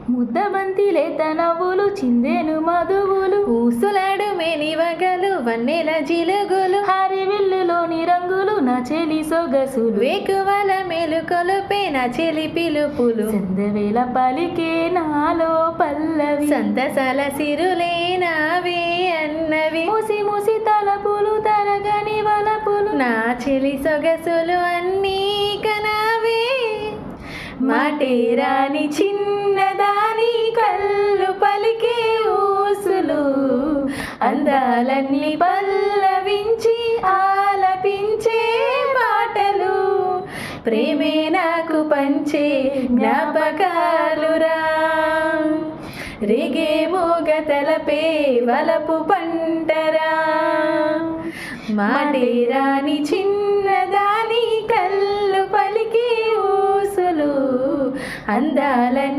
ముద్దబంతి లేత నవ్వులు చిందెను మధువులు ఊసులాడు మేనివగలు వన్నెల జిలుగులు హరివిల్లులోని రంగులు నా చెలి సొగసులు వేకువల మేలుకొలుపే నా చెలి పిలుపులు సందవేళ పలికే నాలో పల్లవి సంతసాల సిరులే నావే అన్నవి మూసి మూసి తలపులు తరగని వలపులు నా చెలి సొగసులు అన్నీ కనావే మాటే రాని చిన్నదాని కళ్ళు పలికే ఊసులు అందాలన్నీ పల్లవించి ఆలపించే పాటలు ప్రేమే నాకు పంచే జ్ఞాపకాలురా రేగే మోగ తలపే వలపు పంటరా మాటే రాని చిన్నదాని కళ్ళు పలికే ఊసులు అందాల